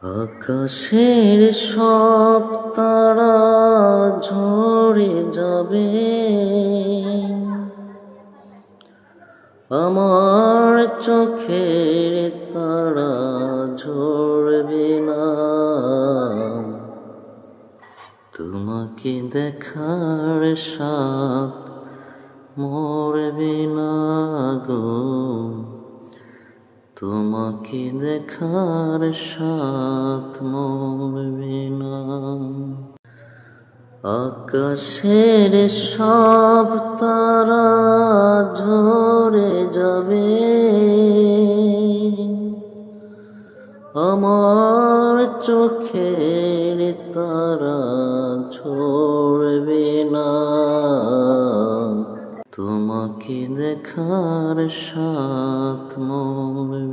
আকাশের সব তারা ঝরে যাবে, আমার চোখের তারা ঝরবে না। তোমাকে দেখার সাথ মরবে না গো, তোমাকে দেখার সাথ মরবে না। আকাশের সব তারা ঝরে যাবে, আমার চোখের তারা ঝরবে না। তোমাকে দেখার সাথ মরবে